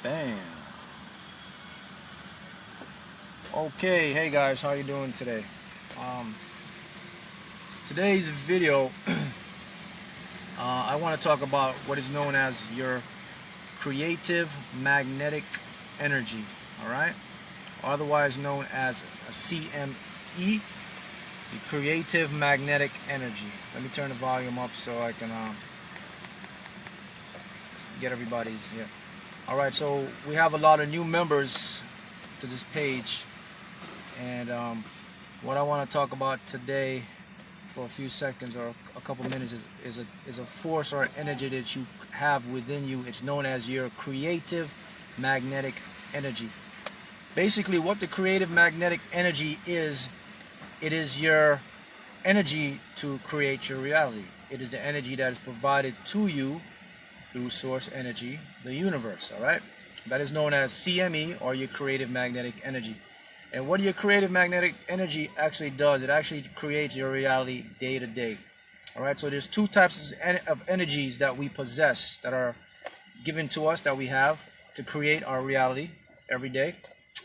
Bam. Okay, hey guys, how you doing today? Today's video, I want to talk about what is known as your creative magnetic energy. All right, otherwise known as a CME, the creative magnetic energy. Let me turn the volume up so I can get everybody's here. All right, so we have a lot of new members to this page, and what I want to talk about today for a few seconds or a couple minutes is a force or energy that you have within you. It's known as your creative magnetic energy. Basically, what the creative magnetic energy is, it is your energy to create your reality. It is the energy that is provided to you through source energy, the universe. All right, that is known as CME, or your creative magnetic energy. And what your creative magnetic energy actually does, it actually creates your reality day to day. All right, so there's two types of energies that we possess, that are given to us, that we have to create our reality every day.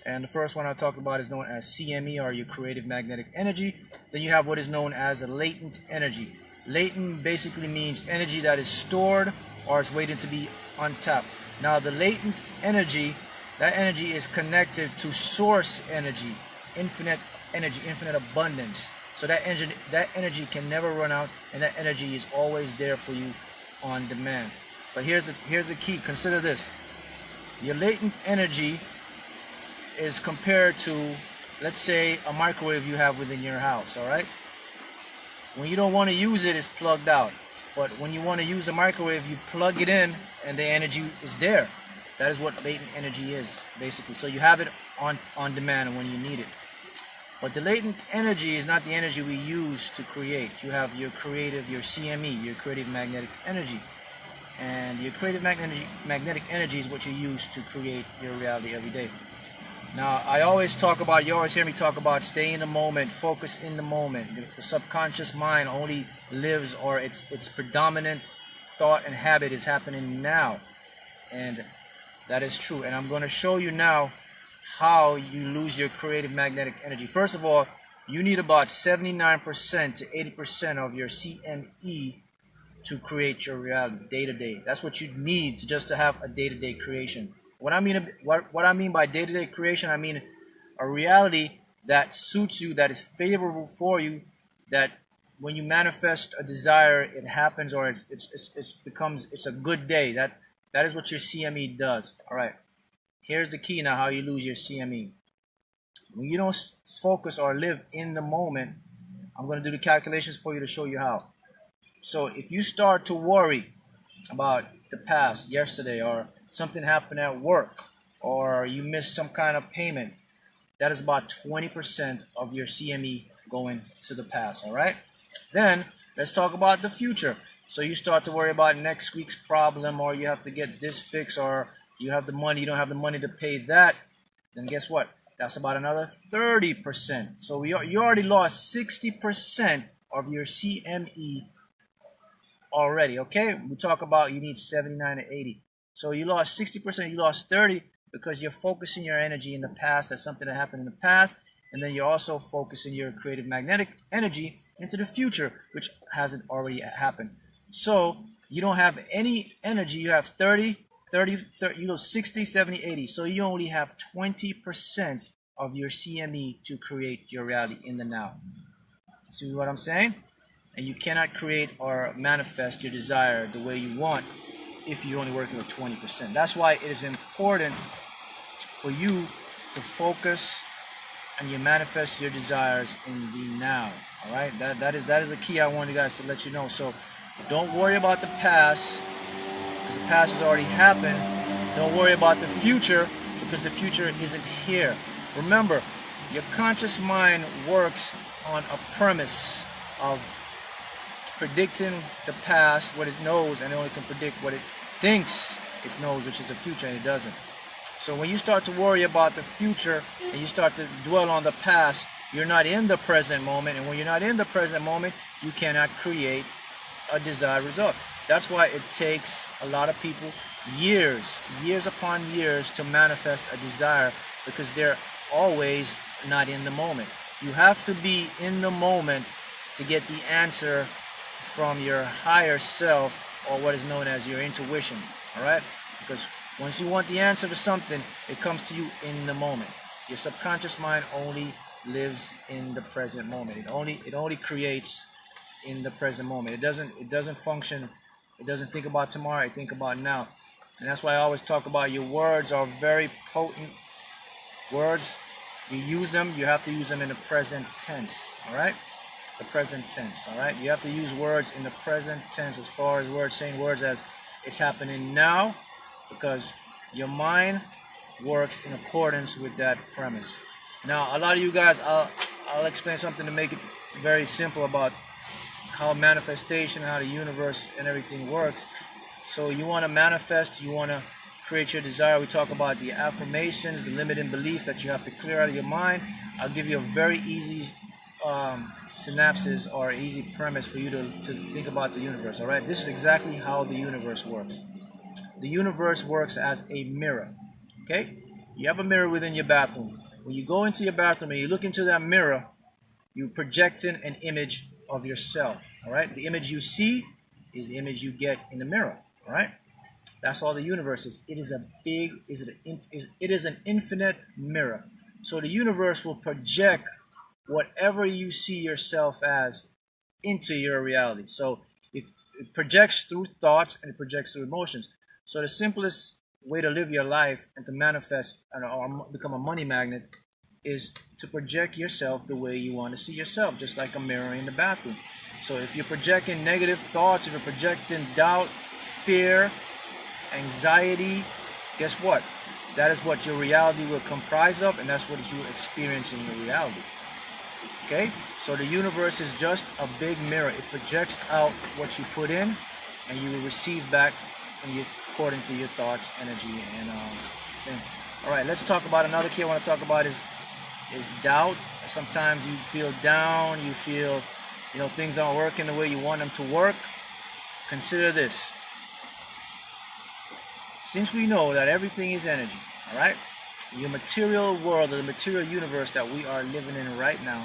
And the first one I talked about is known as CME, or your creative magnetic energy. Then you have what is known as a latent energy. Latent basically means energy that is stored or is waiting to be untapped. Now the latent energy, that energy is connected to source energy, infinite energy, infinite abundance. So that energy can never run out, and that energy is always there for you on demand. But here's the key. Consider this. Your latent energy is compared to, let's say, a microwave you have within your house. All right, when you don't want to use it, it's plugged out. But when you want to use a microwave, you plug it in and the energy is there. That is what latent energy is, basically. So you have it on demand when you need it. But the latent energy is not the energy we use to create. You have your creative, your CME, your creative magnetic energy. And your creative magnetic energy is what you use to create your reality every day. Now, I always talk about, you always hear me talk about stay in the moment, focus in the moment. The subconscious mind only lives, or its predominant thought and habit is happening now. And that is true. And I'm going to show you now how you lose your creative magnetic energy. First of all, you need about 79% to 80% of your CME to create your reality day to day. That's what you need just to have a day-to-day creation. What I mean by day-to-day creation, I mean a reality that suits you, that is favorable for you, that when you manifest a desire, it happens, or it's a good day. That is what your CME does. All right. Here's the key now, how you lose your CME. When you don't focus or live in the moment, I'm going to do the calculations for you to show you how. So if you start to worry about the past, yesterday, or something happened at work, or you missed some kind of payment, that is about 20% of your CME going to the past. All right. Then let's talk about the future. So you start to worry about next week's problem, or you have to get this fixed, or you have the money, you don't have the money to pay that. Then guess what? That's about another 30%. So you already lost 60% of your CME already. Okay, we talk about you need 79 to 80. So you lost 60%, you lost 30 because you're focusing your energy in the past. That's something that happened in the past. And then you're also focusing your creative magnetic energy into the future, which hasn't already happened. So you don't have any energy. You have 30, you know, 60, 70, 80. So you only have 20% of your CME to create your reality in the now. See what I'm saying? And you cannot create or manifest your desire the way you want if you're only working with 20%. That's why it is important for you to focus and you manifest your desires in the now. All right, that is the key. I want you guys to let you know. So don't worry about the past, because the past has already happened. Don't worry about the future, because the future isn't here. Remember, your conscious mind works on a premise of predicting the past, what it knows, and it only can predict what it thinks it knows, which is the future, and it doesn't. So when you start to worry about the future and you start to dwell on the past, you're not in the present moment. And when you're not in the present moment, you cannot create a desired result. That's why it takes a lot of people years upon years to manifest a desire, because they're always not in the moment. You have to be in the moment to get the answer from your higher self, or what is known as your intuition. All right? Because once you want the answer to something, it comes to you in the moment. Your subconscious mind only lives in the present moment. It only creates in the present moment. It doesn't function. It doesn't think about tomorrow. It think about now. And that's why I always talk about your words are very potent words. You use them. You have to use them in the present tense. All right? The present tense. All right? You have to use words in the present tense, as far as words, saying words as it's happening now, because your mind works in accordance with that premise. Now, a lot of you guys, I'll explain something to make it very simple about how manifestation, how the universe and everything works. So you want to manifest, you want to create your desire. We talk about the affirmations, the limiting beliefs that you have to clear out of your mind. I'll give you a very easy synopsis or easy premise for you to think about the universe. All right, this is exactly how the universe works. The universe works as a mirror. Okay, you have a mirror within your bathroom. When you go into your bathroom and you look into that mirror, you're projecting an image of yourself. All right, the image you see is the image you get in the mirror. All right, that's all the universe is. It is an infinite mirror. So the universe will project whatever you see yourself as into your reality. So it projects through thoughts and it projects through emotions. So the simplest way to live your life and to manifest or become a money magnet is to project yourself the way you want to see yourself, just like a mirror in the bathroom. So if you're projecting negative thoughts, if you're projecting doubt, fear, anxiety, guess what? That is what your reality will comprise of, and that's what you experience in your reality. Okay? So the universe is just a big mirror. It projects out what you put in, and you will receive back according to your thoughts, energy, and thing. All right, let's talk about another key I want to talk about is doubt. Sometimes you feel down, you feel, things aren't working the way you want them to work. Consider this. Since we know that everything is energy, all right? Your material world, or the material universe that we are living in right now,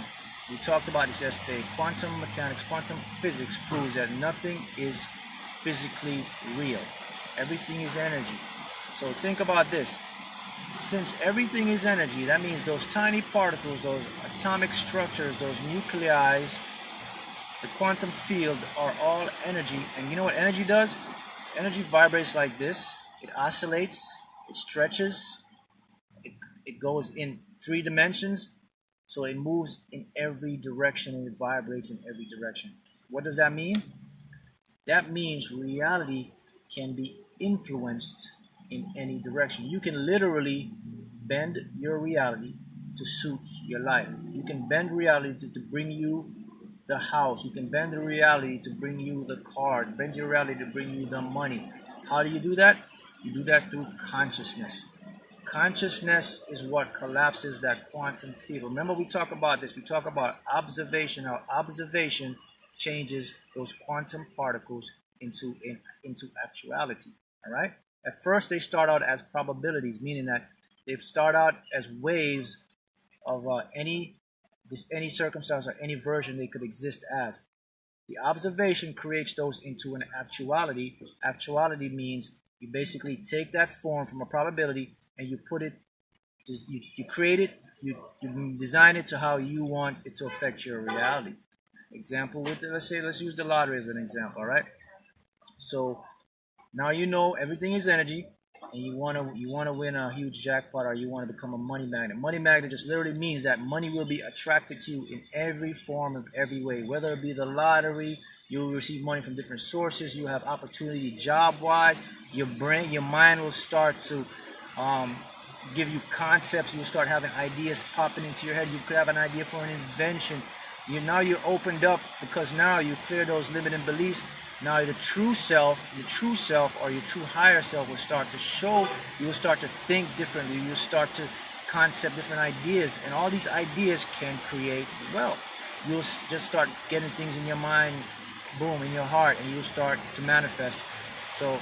we talked about this yesterday. Quantum mechanics, quantum physics proves that nothing is physically real. Everything is energy. So think about this. Since everything is energy, that means those tiny particles, those atomic structures, those nuclei, the quantum field are all energy. And you know what energy does? Energy vibrates like this. It oscillates, it stretches, it goes in 3 dimensions. So it moves in every direction and it vibrates in every direction. What does that mean? That means reality can be influenced in any direction. You can literally bend your reality to suit your life. You can bend reality to bring you the house. You can bend the reality to bring you the car. Bend your reality to bring you the money. How do you do that? You do that through consciousness. Consciousness is what collapses that quantum field. Remember, we talk about this. We talk about observation, how observation changes those quantum particles into actuality. All right? At first, they start out as probabilities, meaning that they start out as waves of any circumstance or any version they could exist as. The observation creates those into an actuality. Actuality means you basically take that form from a probability and you put it, you create it, you design it to how you want it to affect your reality. Example with it, let's use the lottery as an example, all right? So now you know everything is energy, and you want to win a huge jackpot, or you want to become a money magnet. Money magnet just literally means that money will be attracted to you in every form of every way, whether it be the lottery. You will receive money from different sources. You have opportunity job-wise. Your mind will start to give you concepts. You'll start having ideas popping into your head. You could have an idea for an invention. You're opened up because now you clear those limiting beliefs. Now the true self or your true higher self will start to show. You will start to think differently. You'll start to concept different ideas. And all these ideas can create wealth. You'll just start getting things in your mind, boom, in your heart, and you'll start to manifest. So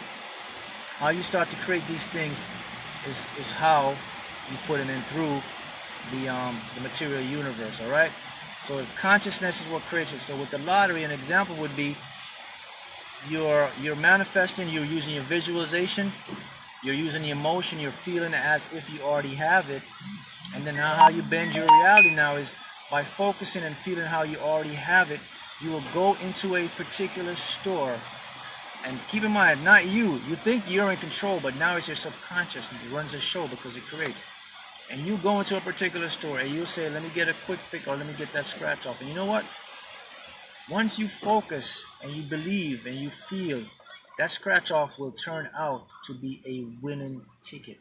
How you start to create these things is how you put them in through the material universe. All right. So consciousness is what creates it. So with the lottery, an example would be you're manifesting. You're using your visualization. You're using the emotion. You're feeling it as if you already have it. And then how you bend your reality now is by focusing and feeling how you already have it. You will go into a particular store. And keep in mind, not you. You think you're in control, but now it's your subconscious that runs the show because it creates. And you go into a particular store and you say, let me get a quick pick or let me get that scratch off. And you know what? Once you focus and you believe and you feel, that scratch off will turn out to be a winning ticket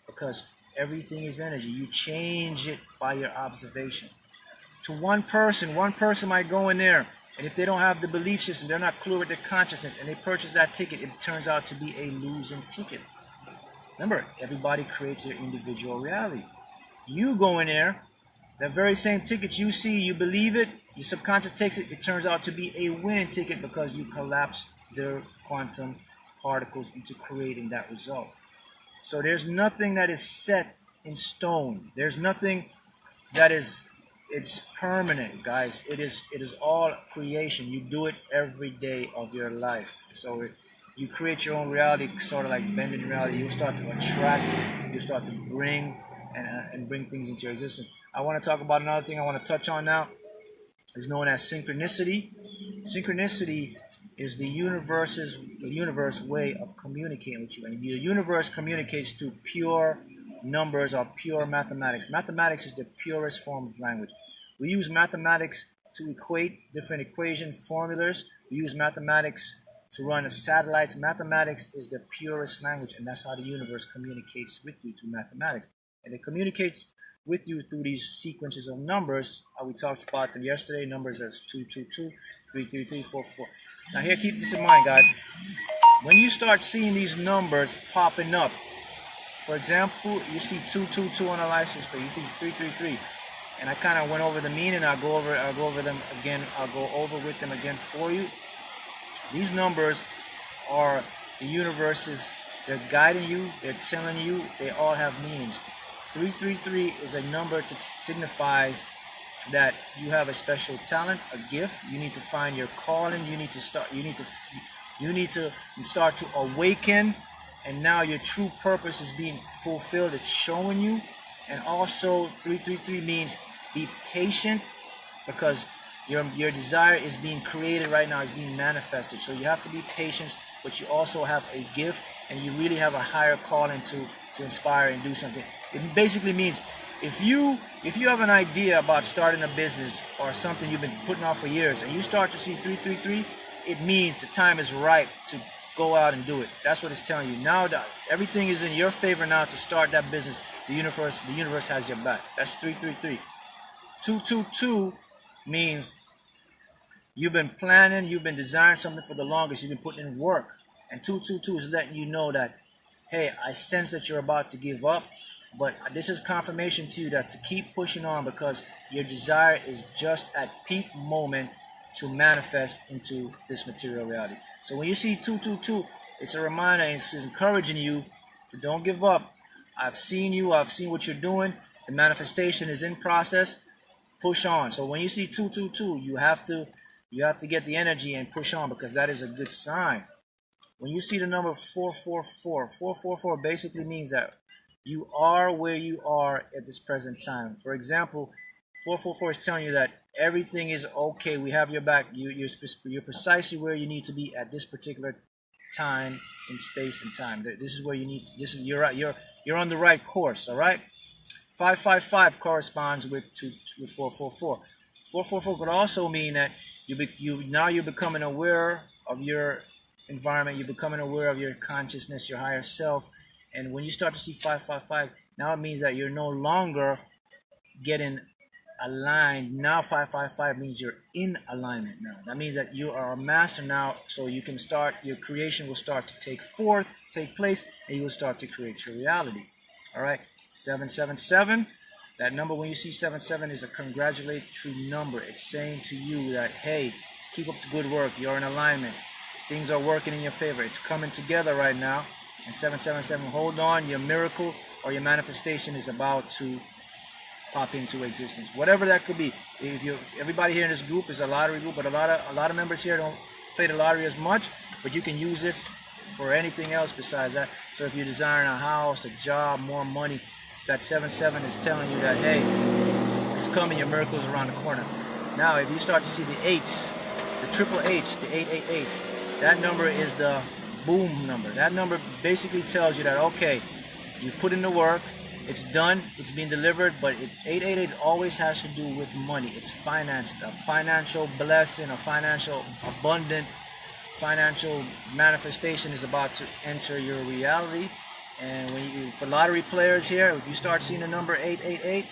because everything is energy. You change it by your observation. To one person might go in there, and if they don't have the belief system, they're not clear with their consciousness, and they purchase that ticket, it turns out to be a losing ticket. Remember, everybody creates their individual reality. You go in there, that very same ticket you see, you believe it, your subconscious takes it, it turns out to be a winning ticket because you collapse their quantum particles into creating that result. So there's nothing that is set in stone. There's nothing that it's permanent, guys. It is all creation. You do it every day of your life. So you create your own reality, sort of like bending reality. You start to attract, you start to bring and bring things into your existence. I want to talk about another thing I want to touch on now. Is known as synchronicity. Synchronicity is the universe way of communicating with you. And the universe communicates through pure numbers or pure mathematics. Mathematics is the purest form of language. We use mathematics to equate different equation formulas. We use mathematics to run satellites. Mathematics is the purest language, and that's how the universe communicates with you through mathematics. And it communicates with you through these sequences of numbers. We talked about them yesterday. Numbers as 222, 333, 444. Now here, keep this in mind, guys. When you start seeing these numbers popping up, for example, you see 222 on a license plate, you think 333, and I kind of went over the meaning. I'll go over them again. I'll go over with them again for you. These numbers are the universe's. They're guiding you. They're telling you. They all have meanings. 333 is a number that signifies that you have a special talent, a gift. You need to find your calling. You need to start. You need to start to awaken, and now your true purpose is being fulfilled. It's showing you. And also 333 means be patient, because your desire is being created right now, is being manifested. So you have to be patient, but you also have a gift, and you really have a higher calling to inspire and do something. It basically means if you have an idea about starting a business or something you've been putting off for years, and you start to see 333, it means the time is right to go out and do it. That's what it's telling you. Now that everything is in your favor now to start that business, the universe has your back. That's 333. 222 means you've been planning, you've been desiring something for the longest, you've been putting in work. And 222 is letting you know that, hey, I sense that you're about to give up, but this is confirmation to you that to keep pushing on, because your desire is just at peak moment to manifest into this material reality. So when you see 222, it's a reminder, and it's encouraging you to don't give up. I've seen you, I've seen what you're doing. The manifestation is in process. Push on. So when you see 222, you have to get the energy and push on, because that is a good sign. When you see the number 444, 444 basically means that you are where you are at this present time. For example, 444 is telling you that everything is okay. We have your back. You're precisely where you need to be at this particular time in space and time. This is where you need to, you're on the right course. All right. 555 corresponds with 444. 444 could also mean that you're becoming aware of your environment. You're becoming aware of your consciousness, your higher self. And when you start to see 555, now it means that you're no longer getting aligned. Now 555 means you're in alignment now. That means that you are a master now, so you can start, your creation will start to take place, and you will start to create your reality. All right. 777, that number, when you see 77, is a congratulatory number. It's saying to you that, hey, keep up the good work. You're in alignment. Things are working in your favor. It's coming together right now. And 777, hold on, your miracle or your manifestation is about to pop into existence. Whatever that could be. Everybody here in this group is a lottery group, but a lot of members here don't play the lottery as much, but you can use this for anything else besides that. So if you're desiring a house, a job, more money, it's that 77 is telling you that, hey, it's coming, your miracle is around the corner. Now, if you start to see the eights, the triple H, the 888, that number is the boom number. That number basically tells you that, okay, you put in the work, it's done, it's being delivered, but 888 always has to do with money. It's finances, a financial blessing, a financial abundant, financial manifestation is about to enter your reality. And when you, for lottery players here, if you start seeing the number 888,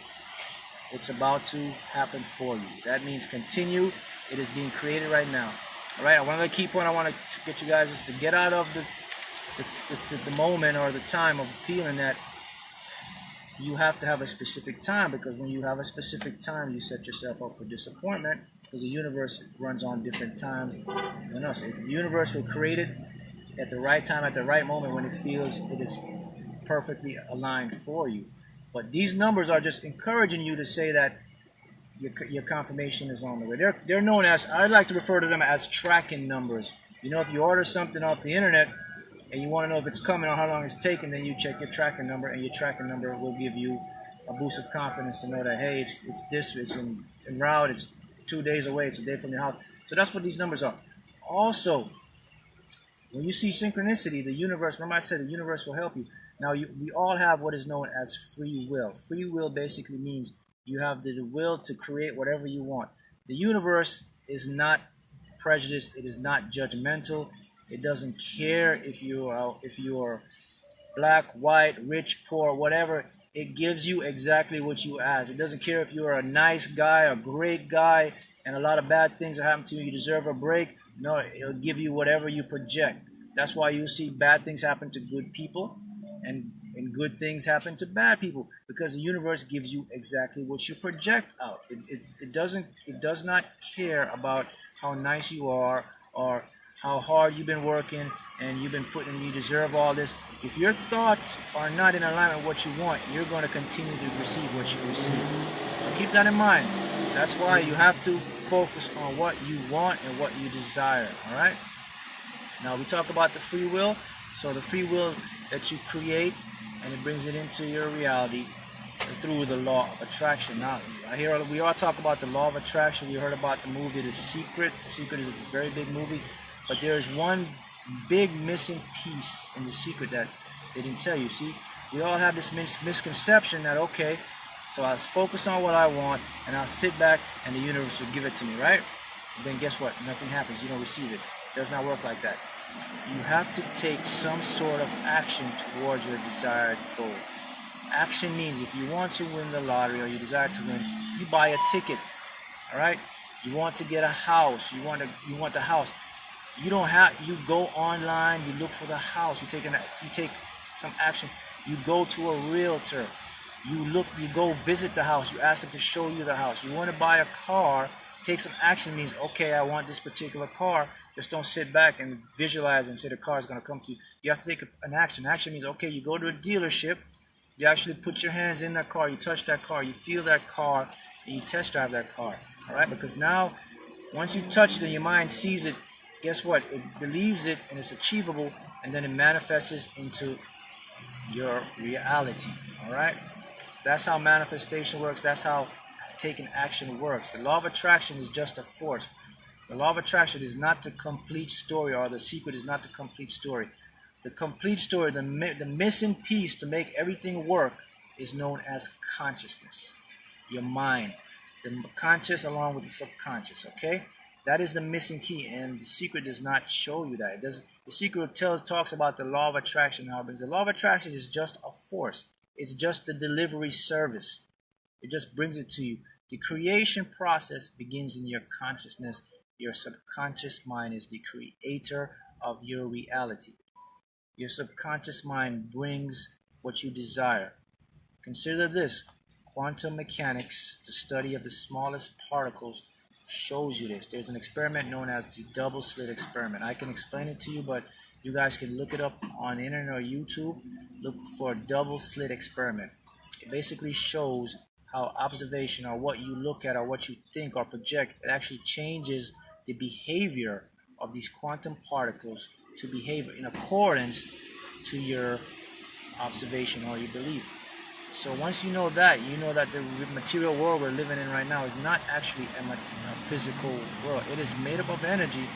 it's about to happen for you. That means continue. It is being created right now. All right. One other key point I want to get you guys is to get out of the moment or the time of feeling that you have to have a specific time, because when you have a specific time, you set yourself up for disappointment, because the universe runs on different times than us. The universe will create it at the right time, at the right moment, when it feels it is perfectly aligned for you. But these numbers are just encouraging you to say that your confirmation is on the way. They're known as, I like to refer to them as tracking numbers. You know, if you order something off the internet and you want to know if it's coming or how long it's taking, then you check your tracking number, and your tracking number will give you a boost of confidence to know that, hey, it's en route, it's 2 days away, it's a day from your house. So that's what these numbers are. Also, when you see synchronicity, the universe, remember I said the universe will help you. Now, we all have what is known as free will. Free will basically means you have the will to create whatever you want. The universe is not prejudiced. It is not judgmental. It doesn't care if you are black, white, rich, poor, whatever. It gives you exactly what you ask. It doesn't care if you're a nice guy, a great guy, and a lot of bad things are happening to you. You deserve a break. No, it'll give you whatever you project. That's why you see bad things happen to good people, and good things happen to bad people, because the universe gives you exactly what you project out. It does not care about how nice you are or how hard you've been working and you've been putting in, you deserve all this. If your thoughts are not in alignment with what you want, you're going to continue to receive what you receive. So keep that in mind. That's why you have to focus on what you want and what you desire. All right. Now we talk about the free will. So the free will that you create, and it brings it into your reality through the law of attraction. Now, we all talk about the law of attraction. We heard about the movie The Secret. The Secret is a very big movie, but there is one big missing piece in The Secret that they didn't tell you. See, we all have this misconception that, okay, so I'll focus on what I want, and I'll sit back, and the universe will give it to me, right? And then guess what? Nothing happens. You don't receive it. It does not work like that. You have to take some sort of action towards your desired goal. Action means if you want to win the lottery or you desire to win, you buy a ticket. All right? You want to get a house. You want the house. You go online, you look for the house, you take some action. You go to a realtor. You go visit the house. You ask them to show you the house. You want to buy a car, take some action means, okay, I want this particular car. Just don't sit back and visualize and say the car is going to come to you. You have to take an action. Action means, okay, you go to a dealership, you actually put your hands in that car, you touch that car, you feel that car, and you test drive that car. All right? Because now, once you touch it and your mind sees it, guess what? It believes it and it's achievable, and then it manifests into your reality. All right? That's how manifestation works. That's how taking action works. The law of attraction is just a force. The law of attraction is not the complete story, or the secret is not the complete story. The complete story, the missing piece to make everything work, is known as consciousness. Your mind. The conscious along with the subconscious, okay? That is the missing key, and the secret does not show you that. The secret talks about the law of attraction. The law of attraction is just a force. It's just the delivery service. It just brings it to you. The creation process begins in your consciousness. Your subconscious mind is the creator of your reality. Your subconscious mind brings what you desire. Consider this. Quantum mechanics, the study of the smallest particles, shows you this. There's an experiment known as the double slit experiment. I can explain it to you, but You guys can look it up on the internet or YouTube. Look for double slit experiment. It basically shows how observation, or what you look at or what you think or project, it actually changes the behavior of these quantum particles to behave in accordance to your observation or your belief. So once you know that the material world we're living in right now is not actually a physical world. It is made up of energy.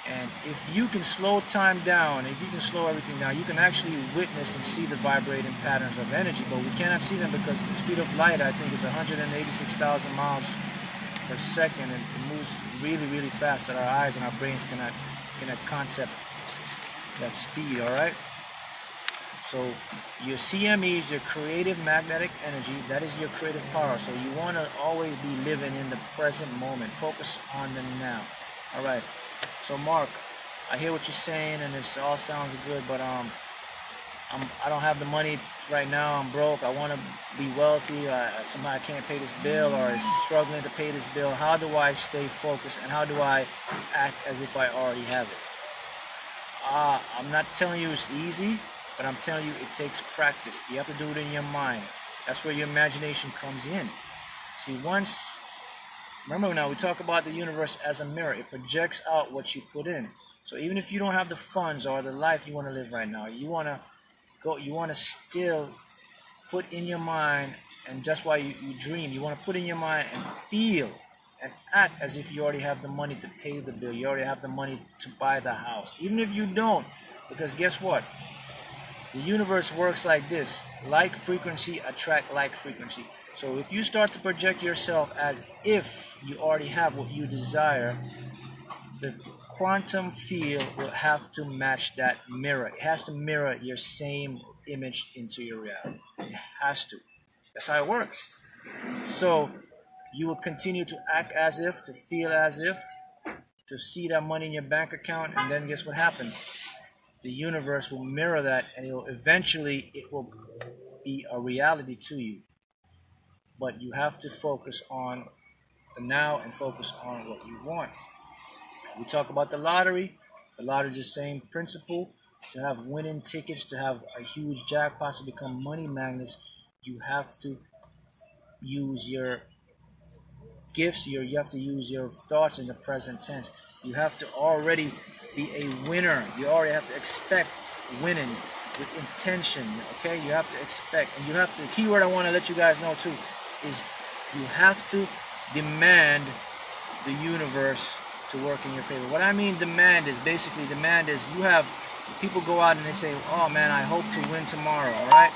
And if you can slow time down, if you can slow everything down, you can actually witness and see the vibrating patterns of energy. But we cannot see them because the speed of light, I think, is 186,000 miles per second, and it moves really, really fast that our eyes and our brains cannot concept that speed. All right. So your CME is your creative magnetic energy. That is your creative power. So you want to always be living in the present moment. Focus on the now. All right. So Mark, I hear what you're saying, and it all sounds good, but I don't have the money right now. I'm broke. I want to be wealthy. Somebody can't pay this bill or is struggling to pay this bill. How do I stay focused, and how do I act as if I already have it? I'm not telling you it's easy, but I'm telling you it takes practice. You have to do it in your mind. That's where your imagination comes in. See, remember now, we talk about the universe as a mirror. It projects out what you put in. So even if you don't have the funds or the life you want to live right now, you want to still put in your mind, and that's why you dream. You want to put in your mind and feel and act as if you already have the money to pay the bill. You already have the money to buy the house. Even if you don't, because guess what? The universe works like this. Like frequency attract like frequency. So if you start to project yourself as if you already have what you desire, the quantum field will have to match that mirror. It has to mirror your same image into your reality. It has to. That's how it works. So you will continue to act as if, to feel as if, to see that money in your bank account, and then guess what happens? The universe will mirror that, and it will be a reality to you. But you have to focus on the now and focus on what you want. We talk about the lottery. The lottery is the same principle. To have winning tickets, to have a huge jackpot, to become money magnets, you have to use your gifts. You have to use your thoughts in the present tense. You have to already be a winner. You already have to expect winning with intention. Okay, you have to expect, and you have to. The key word I want to let you guys know too is you have to demand the universe to work in your favor. What I mean demand is you have people go out and they say, oh man, I hope to win tomorrow. All right,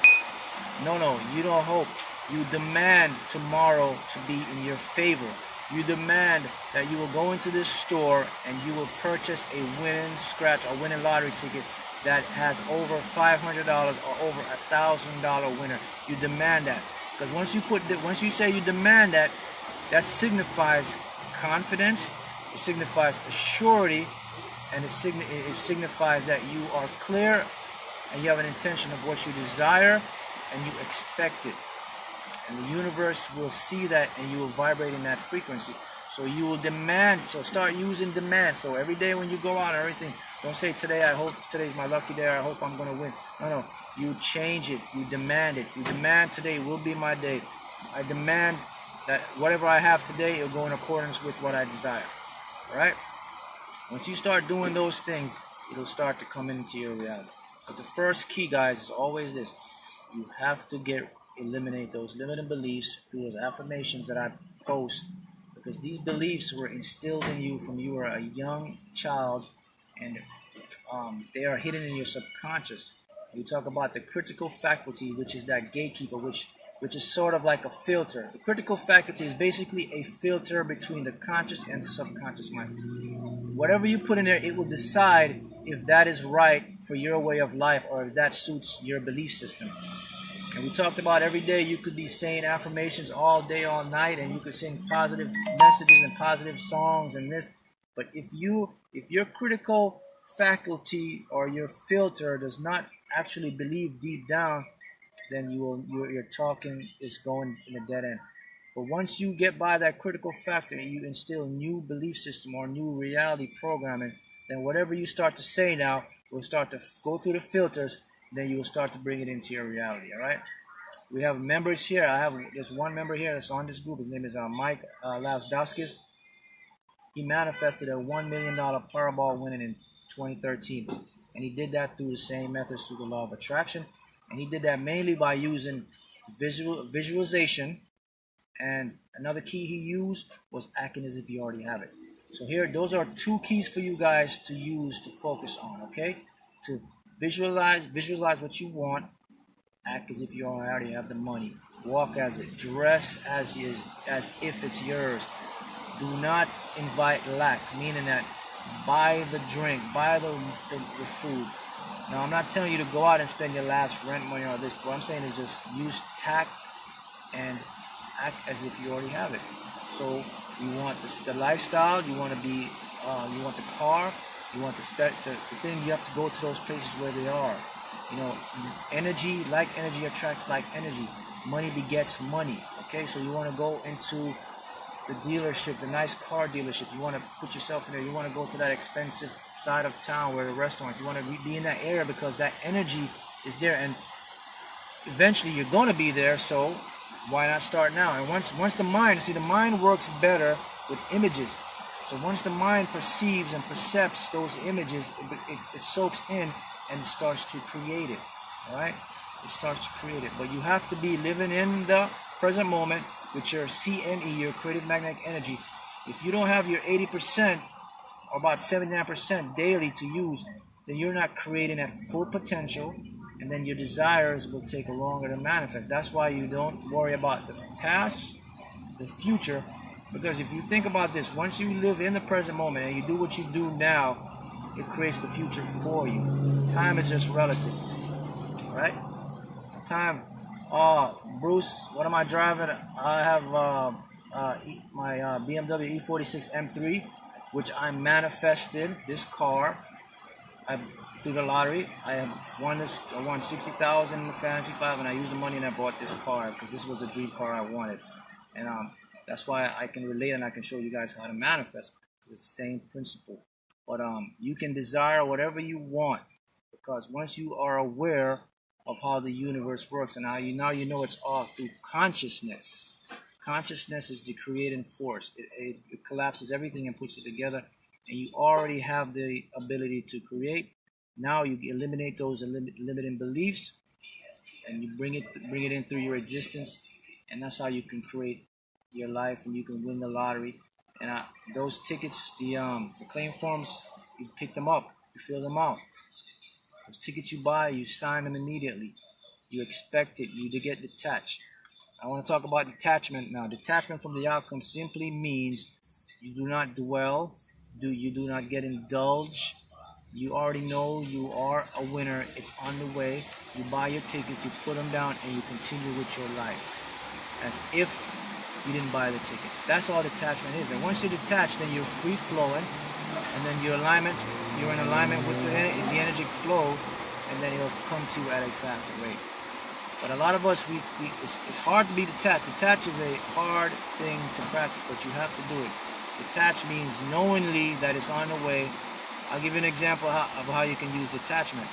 no, you don't hope. You demand tomorrow to be in your favor. You demand that you will go into this store and you will purchase a winning lottery ticket that has over $500 or over $1,000 winner. You demand that, because once you say you demand that, that signifies confidence. It signifies assurity, and it signifies that you are clear and you have an intention of what you desire and you expect it. And the universe will see that, and you will vibrate in that frequency. So you will demand. So start using demand. So every day when you go out and everything, don't say today, I hope today's my lucky day, I hope I'm going to win. No. You change it. You demand it. You demand today will be my day. I demand that whatever I have today, it'll go in accordance with what I desire. All right? Once you start doing those things, it'll start to come into your reality. But the first key, guys, is always this. You have to eliminate those limiting beliefs through those affirmations that I post, because these beliefs were instilled in you from you were a young child, and they are hidden in your subconscious. We talk about the critical faculty, which is that gatekeeper, which is sort of like a filter. The critical faculty is basically a filter between the conscious and the subconscious mind. Whatever you put in there, it will decide if that is right for your way of life or if that suits your belief system. And we talked about every day you could be saying affirmations all day, all night, and you could sing positive messages and positive songs and this. But if your critical faculty or your filter does not actually believe deep down, then your talking is going in a dead end. But once you get by that critical factor and you instill new belief system or new reality programming, then whatever you start to say now will start to go through the filters. Then you will start to bring it into your reality. All right. We have members here. There's one member here that's on this group. His name is Mike Lasdowskis. He manifested a $1 million Powerball winning in 2013. And he did that through the same methods, through the law of attraction. And he did that mainly by using visualization. And another key he used was acting as if you already have it. So here, those are 2 keys for you guys to use to focus on, okay? To visualize what you want. Act as if you already have the money. Walk as it. Dress as if it's yours. Do not invite lack, meaning that buy the drink, buy the food. Now, I'm not telling you to go out and spend your last rent money or this. What I'm saying is just use tact and act as if you already have it. So you want the lifestyle, you want to be, you want the car, you want the thing. You have to go to those places where they are. You know, energy attracts like energy. Money begets money. Okay, so you want to go into the dealership, the nice car dealership. You want to put yourself in there. You want to go to that expensive side of town where the restaurants. You want to be in that area because that energy is there, and eventually you're going to be there. So why not start now? And once the mind works better with images. So once the mind perceives and percepts those images, it soaks in and it starts to create it. All right, it starts to create it. But you have to be living in the present moment with your CME, your creative magnetic energy. If you don't have your 80% or about 79% daily to use, then you're not creating at full potential, and then your desires will take longer to manifest. That's why you don't worry about the past, the future, because if you think about this, once you live in the present moment and you do what you do now, it creates the future for you. Time is just relative, right? Time. Bruce, what am I driving? I have my BMW E46 M3, which I manifested this car. Through the lottery. I won 60,000 in the Fantasy 5, and I used the money and I bought this car because this was the dream car I wanted. And that's why I can relate and I can show you guys how to manifest. It's the same principle. But you can desire whatever you want, because once you are aware of how the universe works, and now you know it's all through consciousness. Consciousness is the creating force. It collapses everything and puts it together, and you already have the ability to create. Now you eliminate those limiting beliefs, and you bring it in through your existence, and that's how you can create your life, and you can win the lottery. And those tickets, the claim forms, you pick them up, you fill them out. Those tickets you buy, you sign them immediately. You expect it, you to get detached. I want to talk about detachment now. Detachment from the outcome simply means you do not dwell, you do not get indulged. You already know you are a winner. It's on the way. You buy your tickets, you put them down, and you continue with your life as if you didn't buy the tickets. That's all detachment is. And once you're detached, then you're free flowing, and then you're in alignment with the energetic flow, and then it'll come to you at a faster rate. But a lot of us, it's hard to be detached. Detach is a hard thing to practice, but you have to do it. Detach means knowingly that it's on the way. I'll give you an example of how you can use detachment.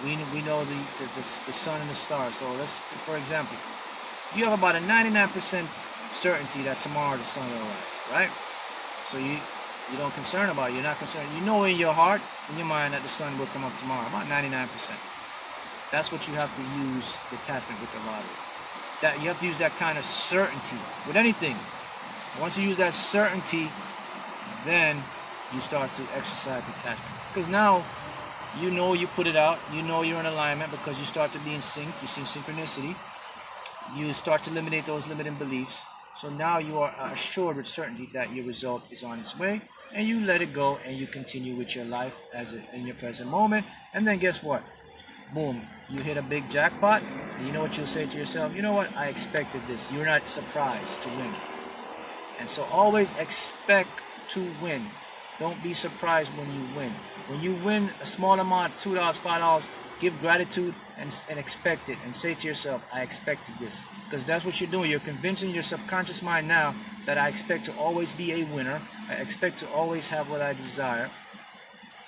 We know the sun and the stars. So let's, for example, you have about a 99% certainty that tomorrow the sun will rise, right? So you don't concern about it. You're not concerned. You know in your heart, in your mind, that the sun will come up tomorrow. About 99%. That's what you have to use detachment with the lottery. That you have to use that kind of certainty with anything. Once you use that certainty, then you start to exercise detachment. Because now you know you put it out, you know you're in alignment, because you start to be in sync, you see synchronicity. You start to eliminate those limiting beliefs. So now you are assured with certainty that your result is on its way, and you let it go and you continue with your life in your present moment. And then guess what? Boom, you hit a big jackpot, and you know what you'll say to yourself? You know what? I expected this. You're not surprised to win. And so always expect to win. Don't be surprised when you win. When you win a small amount, $2, $5, give gratitude and expect it. And say to yourself, I expected this. Because that's what you're doing. You're convincing your subconscious mind now that I expect to always be a winner. I expect to always have what I desire.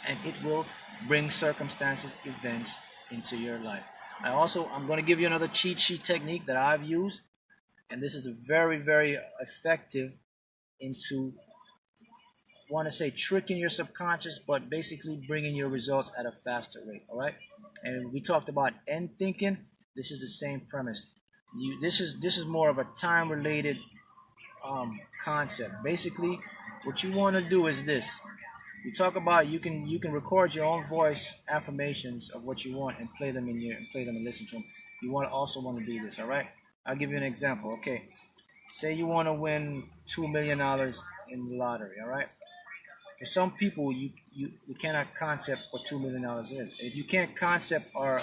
and it will bring circumstances, events into your life. I'm going to give you another cheat sheet technique that I've used, and this is a very, very effective into, I want to say, tricking your subconscious, but basically bringing your results at a faster rate. All right, and we talked about end thinking. This is the same premise. This is more of a time related concept. Basically, what you want to do is this. You talk about you can record your own voice affirmations of what you want and play them and listen to them. You also want to do this. All right, I'll give you an example. Okay, say you want to win $2 million in the lottery. All right. For some people, you cannot concept what $2 million is. If you can't concept, or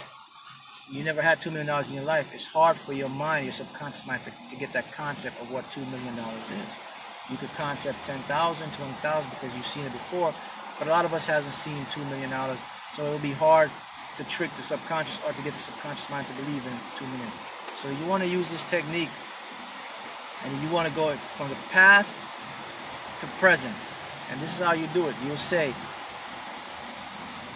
you never had $2 million in your life, it's hard for your mind, your subconscious mind, to get that concept of what $2 million is. You could concept 10,000, 20,000 because you've seen it before, but a lot of us hasn't seen $2 million, so it'll be hard to trick the subconscious or to get the subconscious mind to believe in 2 million. So you want to use this technique, and you want to go from the past to present. And this is how you do it. You'll say,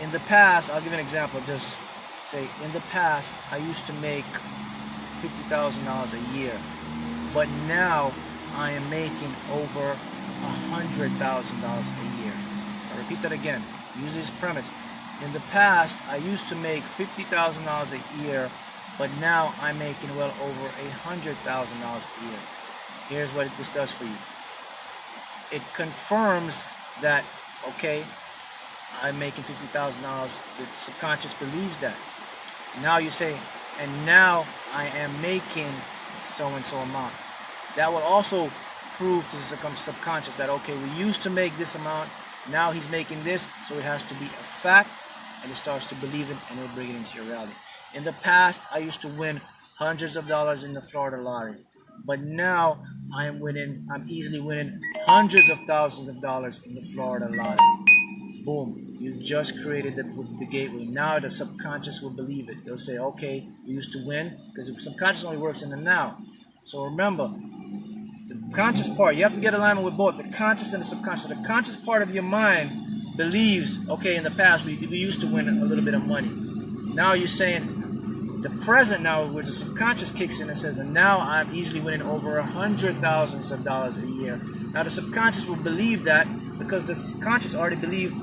in the past, I'll give you an example. Just say, in the past, I used to make $50,000 a year, but now I am making over $100,000 a year. I'll repeat that again. Use this premise. In the past, I used to make $50,000 a year, but now I'm making well over $100,000 a year. Here's what this does for you. It confirms that, okay, I'm making $50,000. The subconscious believes that. Now you say, and now I am making so-and-so amount. That will also prove to the subconscious that, okay, we used to make this amount, now he's making this, so it has to be a fact, and it starts to believe it, and it'll bring it into your reality. In the past, I used to win hundreds of dollars in the Florida lottery, but now I'm easily winning hundreds of thousands of dollars in the Florida lottery. Boom, you've just created the gateway. Now the subconscious will believe it. They'll say, okay, we used to win, because the subconscious only works in the now. So remember, the conscious part, you have to get alignment with both the conscious and the subconscious. The conscious part of your mind believes, okay, in the past we used to win a little bit of money. Now you're saying, the present now, where the subconscious kicks in and says, and now I'm easily winning over $100,000 a year. Now the subconscious will believe that, because the conscious already believed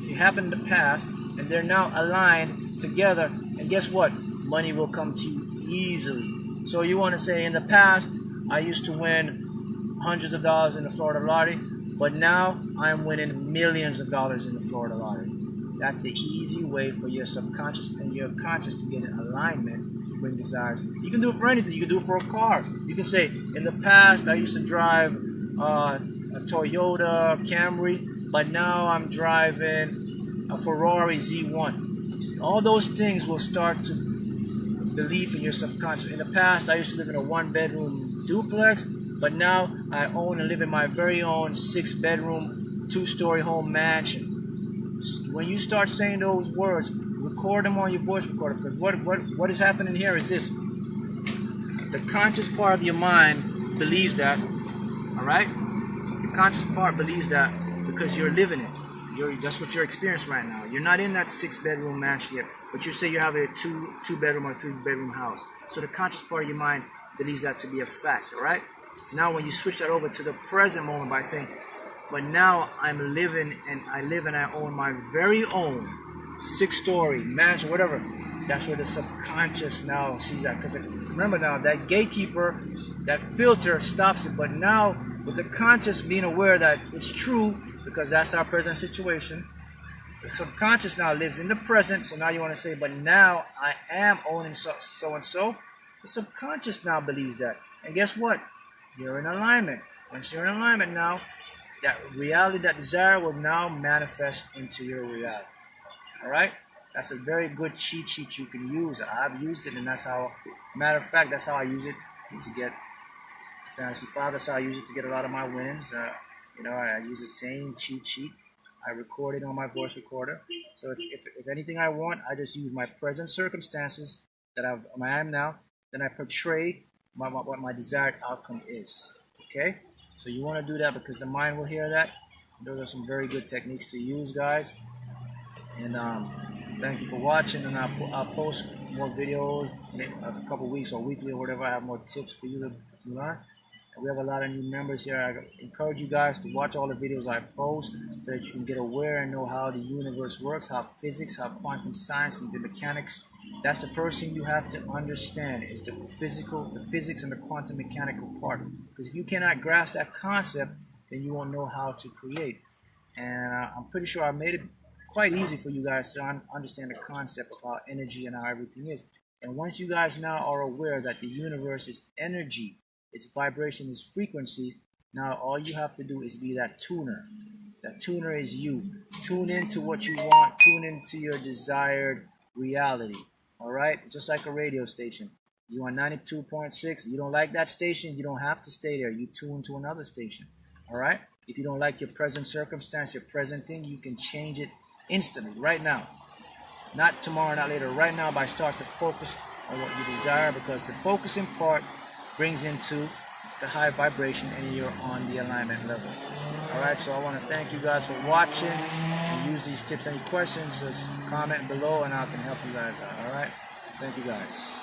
it happened in the past, and they're now aligned together. And guess what? Money will come to you easily. So you want to say, in the past, I used to win hundreds of dollars in the Florida lottery, but now I'm winning millions of dollars in the Florida lottery. That's an easy way for your subconscious and your conscious to get in alignment to bring desires. You can do it for anything. You can do it for a car. You can say, in the past, I used to drive a Toyota Camry, but now I'm driving a Ferrari Z1. All those things will start to believe in your subconscious. In the past, I used to live in a 1-bedroom duplex, but now I own and live in my very own 6-bedroom, 2-story home mansion. When you start saying those words, record them on your voice recorder, because what is happening here is this. The conscious part of your mind believes that, all right? The conscious part believes that because you're living it. That's what you're experiencing right now. You're not in that 6-bedroom mansion yet, but you say you have a 2-bedroom or 3-bedroom house. So the conscious part of your mind believes that to be a fact, all right? Now when you switch that over to the present moment by saying, but now I'm living, and I own my very own 6-story mansion, whatever. That's where the subconscious now sees that. Because remember now, that gatekeeper, that filter stops it. But now, with the conscious being aware that it's true, because that's our present situation, the subconscious now lives in the present. So now you want to say, but now I am owning so-and-so. The subconscious now believes that. And guess what? You're in alignment. Once you're in alignment now, that reality, that desire will now manifest into your reality. All right? That's a very good cheat sheet you can use. I've used it, and that's how, matter of fact, that's how I use it to get Fantasy 5. That's how I use it to get a lot of my wins. I use the same cheat sheet. I record it on my voice recorder. So if anything I want, I just use my present circumstances that I am now. Then I portray what my desired outcome is. Okay? So you want to do that because the mind will hear that. Those are some very good techniques to use, guys. And thank you for watching. And I'll post more videos, maybe a couple weeks or weekly or whatever. I have more tips for you to learn. And we have a lot of new members here. I encourage you guys to watch all the videos I post so that you can get aware and know how the universe works, how physics, how quantum science, and the mechanics. That's the first thing you have to understand is the physics and the quantum mechanical part. Because if you cannot grasp that concept, then you won't know how to create. And I'm pretty sure I made it quite easy for you guys to understand the concept of how energy and how everything is. And once you guys now are aware that the universe is energy, its vibration is frequencies, now all you have to do is be that tuner. That tuner is you. Tune into what you want. Tune into your desired reality. All right? Just like a radio station. You on 92.6. You don't like that station, you don't have to stay there. You tune to another station. All right? If you don't like your present circumstance, your present thing, you can change it instantly, right now. Not tomorrow, not later. Right now, by start to focus on what you desire, because the focusing part brings into the high vibration and you're on the alignment level. All right, so I want to thank you guys for watching. And use these tips. Any questions, just comment below and I can help you guys out. All right, thank you guys.